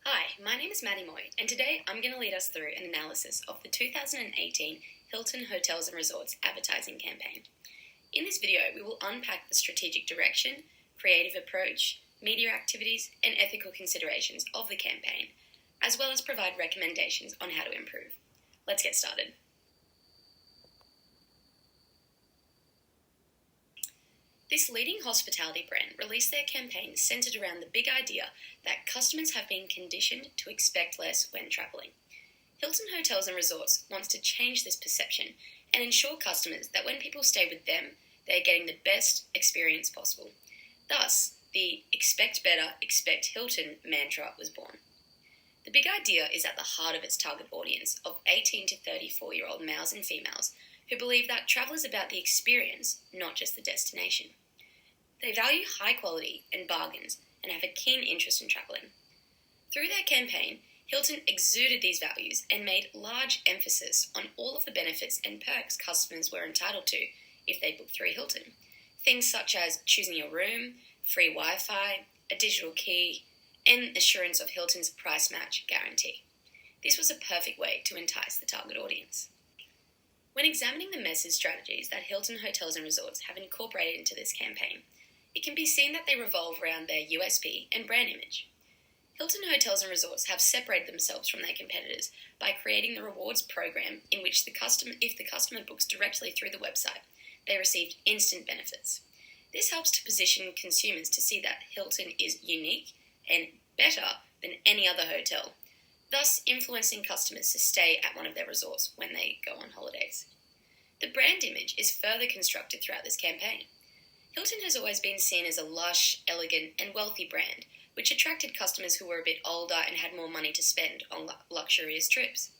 Hi, my name is Maddie Moy, and today I'm going to lead us through an analysis of the 2018 Hilton Hotels & Resorts advertising campaign. In this video, we will unpack the strategic direction, creative approach, media activities, and ethical considerations of the campaign, as well as provide recommendations on how to improve. Let's get started. This leading hospitality brand released their campaign centered around the big idea that customers have been conditioned to expect less when traveling. Hilton Hotels & Resorts wants to change this perception and ensure customers that when people stay with them, they are getting the best experience possible. Thus, the Expect Better, Expect Hilton mantra was born. The big idea is at the heart of its target audience of 18 to 34-year-old males and females who believe that travel is about the experience, not just the destination. They value high quality and bargains and have a keen interest in traveling. Through their campaign, Hilton exuded these values and made large emphasis on all of the benefits and perks customers were entitled to if they booked through Hilton. Things such as choosing your room, free Wi-Fi, a digital key, and assurance of Hilton's price match guarantee. This was a perfect way to entice the target audience. When examining the message strategies that Hilton Hotels & Resorts have incorporated into this campaign, it can be seen that they revolve around their USP and brand image. Hilton Hotels & Resorts have separated themselves from their competitors by creating the rewards program in which if the customer books directly through the website, they receive instant benefits. This helps to position consumers to see that Hilton is unique and better than any other hotel, thus influencing customers to stay at one of their resorts when they go on holidays. The brand image is further constructed throughout this campaign. Hilton has always been seen as a lush, elegant, and wealthy brand, which attracted customers who were a bit older and had more money to spend on luxurious trips.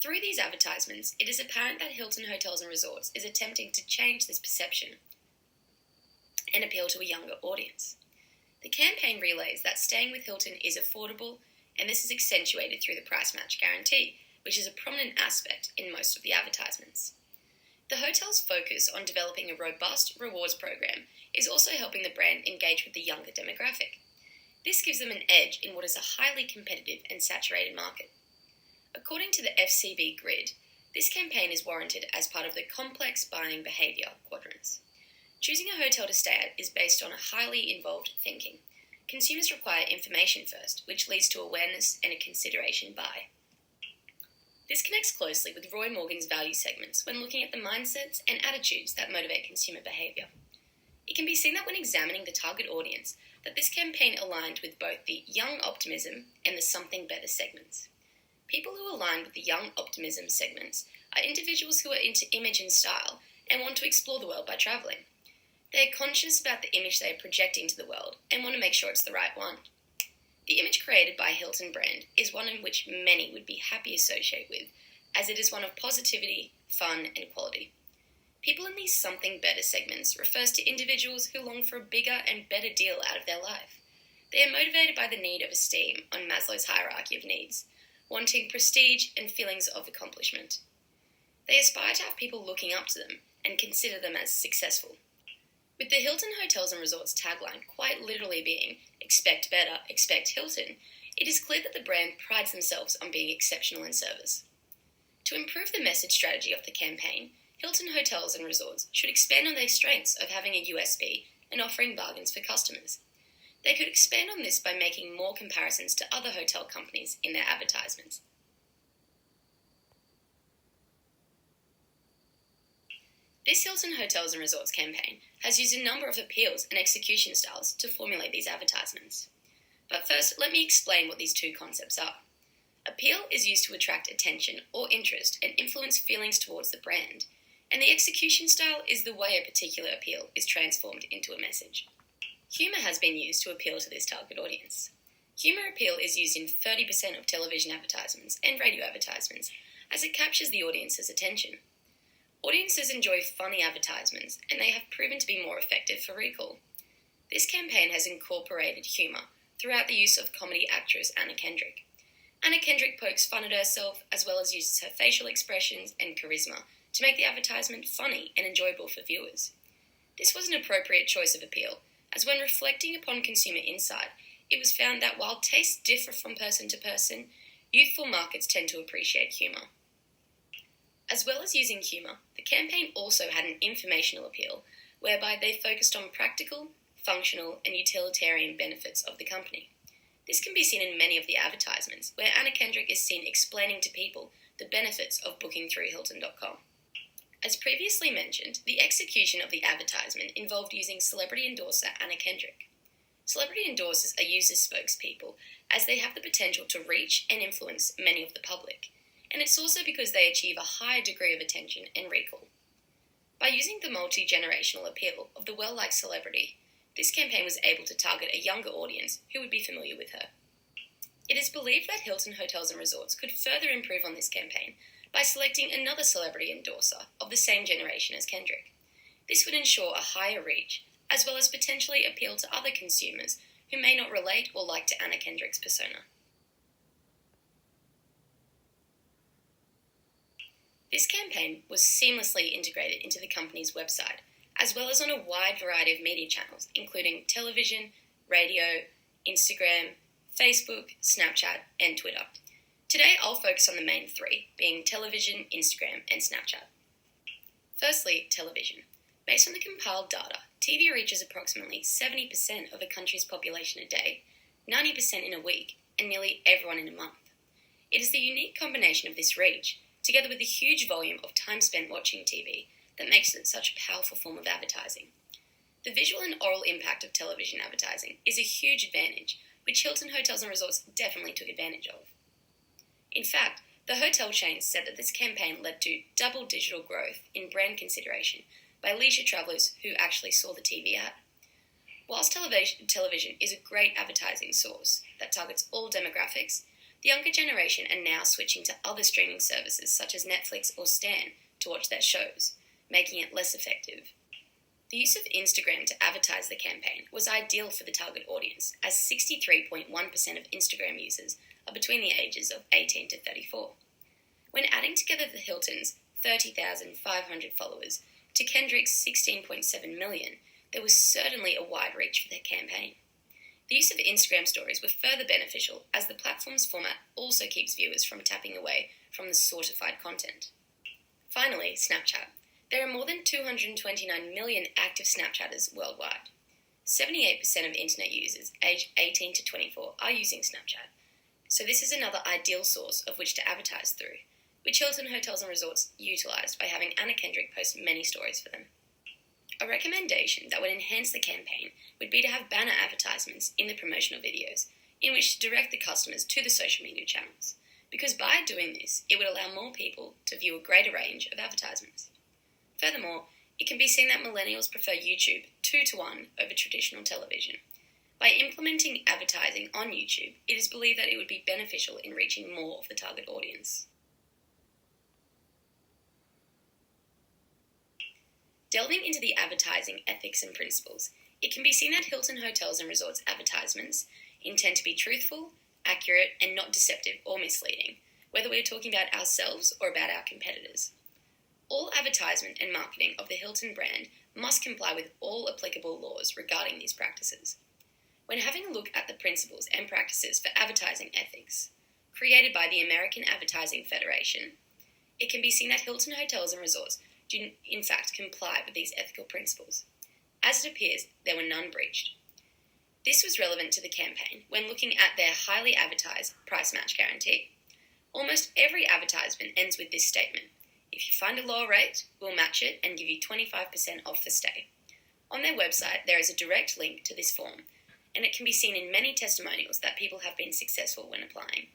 Through these advertisements, it is apparent that Hilton Hotels & Resorts is attempting to change this perception and appeal to a younger audience. The campaign relays that staying with Hilton is affordable, and this is accentuated through the price match guarantee, which is a prominent aspect in most of the advertisements. The hotel's focus on developing a robust rewards program is also helping the brand engage with the younger demographic. This gives them an edge in what is a highly competitive and saturated market. According to the FCB grid, this campaign is warranted as part of the complex buying behaviour quadrants. Choosing a hotel to stay at is based on a highly involved thinking. Consumers require information first, which leads to awareness and a consideration buy. This connects closely with Roy Morgan's value segments when looking at the mindsets and attitudes that motivate consumer behaviour. It can be seen that when examining the target audience, that this campaign aligned with both the young optimism and the something better segments. People who align with the young optimism segments are individuals who are into image and style and want to explore the world by travelling. They are conscious about the image they are projecting to the world and want to make sure it's the right one. The image created by Hilton brand is one in which many would be happy associated with, as it is one of positivity, fun, and quality. People in these something better segments refers to individuals who long for a bigger and better deal out of their life. They are motivated by the need of esteem on Maslow's hierarchy of needs, wanting prestige and feelings of accomplishment. They aspire to have people looking up to them and consider them as successful. With the Hilton Hotels & Resorts tagline quite literally being, "Expect better, expect Hilton," it is clear that the brand prides themselves on being exceptional in service. To improve the message strategy of the campaign, Hilton Hotels & Resorts should expand on their strengths of having a USP and offering bargains for customers. They could expand on this by making more comparisons to other hotel companies in their advertisements. This Hilton Hotels & Resorts campaign has used a number of appeals and execution styles to formulate these advertisements. But first, let me explain what these two concepts are. Appeal is used to attract attention or interest and influence feelings towards the brand, and the execution style is the way a particular appeal is transformed into a message. Humour has been used to appeal to this target audience. Humour appeal is used in 30% of television advertisements and radio advertisements, as it captures the audience's attention. Audiences enjoy funny advertisements, and they have proven to be more effective for recall. This campaign has incorporated humour throughout the use of comedy actress Anna Kendrick. Anna Kendrick pokes fun at herself as well as uses her facial expressions and charisma to make the advertisement funny and enjoyable for viewers. This was an appropriate choice of appeal, as when reflecting upon consumer insight, it was found that while tastes differ from person to person, youthful markets tend to appreciate humour. As well as using humour, the campaign also had an informational appeal, whereby they focused on practical, functional and utilitarian benefits of the company. This can be seen in many of the advertisements, where Anna Kendrick is seen explaining to people the benefits of booking through Hilton.com. As previously mentioned, the execution of the advertisement involved using celebrity endorser Anna Kendrick. Celebrity endorsers are used as spokespeople, as they have the potential to reach and influence many of the public, and it's also because they achieve a higher degree of attention and recall. By using the multi-generational appeal of the well-liked celebrity, this campaign was able to target a younger audience who would be familiar with her. It is believed that Hilton Hotels & Resorts could further improve on this campaign by selecting another celebrity endorser of the same generation as Kendrick. This would ensure a higher reach, as well as potentially appeal to other consumers who may not relate or like to Anna Kendrick's persona. This campaign was seamlessly integrated into the company's website, as well as on a wide variety of media channels, including television, radio, Instagram, Facebook, Snapchat, and Twitter. Today, I'll focus on the main three, being television, Instagram, and Snapchat. Firstly, television. Based on the compiled data, TV reaches approximately 70% of a country's population a day, 90% in a week, and nearly everyone in a month. It is the unique combination of this reach, together with the huge volume of time spent watching TV, that makes it such a powerful form of advertising. The visual and oral impact of television advertising is a huge advantage, which Hilton Hotels & Resorts definitely took advantage of. In fact, the hotel chain said that this campaign led to double digital growth in brand consideration by leisure travellers who actually saw the TV ad. Whilst television is a great advertising source that targets all demographics, the younger generation are now switching to other streaming services such as Netflix or Stan to watch their shows, making it less effective. The use of Instagram to advertise the campaign was ideal for the target audience, as 63.1% of Instagram users are between the ages of 18 to 34. When adding together the Hilton's 30,500 followers to Kendrick's 16.7 million, there was certainly a wide reach for their campaign. The use of Instagram stories were further beneficial, as the platform's format also keeps viewers from tapping away from the sortified content. Finally, Snapchat. There are more than 229 million active Snapchatters worldwide. 78% of internet users aged 18 to 24 are using Snapchat, so this is another ideal source of which to advertise through, which Hilton Hotels & Resorts utilised by having Anna Kendrick post many stories for them. A recommendation that would enhance the campaign would be to have banner advertisements in the promotional videos, in which to direct the customers to the social media channels, because by doing this, it would allow more people to view a greater range of advertisements. Furthermore, it can be seen that millennials prefer YouTube 2-to-1 over traditional television. By implementing advertising on YouTube, it is believed that it would be beneficial in reaching more of the target audience. Delving into the advertising ethics and principles, it can be seen that Hilton Hotels & Resorts advertisements intend to be truthful, accurate, and not deceptive or misleading, whether we are talking about ourselves or about our competitors. All advertisement and marketing of the Hilton brand must comply with all applicable laws regarding these practices. When having a look at the principles and practices for advertising ethics, created by the American Advertising Federation, it can be seen that Hilton Hotels & Resorts do in fact comply with these ethical principles. As it appears, there were none breached. This was relevant to the campaign when looking at their highly advertised price match guarantee. Almost every advertisement ends with this statement: if you find a lower rate, we'll match it and give you 25% off the stay. On their website, there is a direct link to this form, and it can be seen in many testimonials that people have been successful when applying.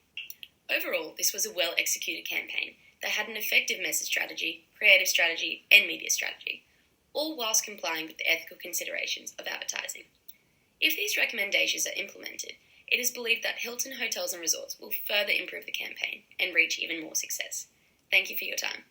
Overall, this was a well-executed campaign that had an effective message strategy, creative strategy, and media strategy, all whilst complying with the ethical considerations of advertising. If these recommendations are implemented, it is believed that Hilton Hotels & Resorts will further improve the campaign and reach even more success. Thank you for your time.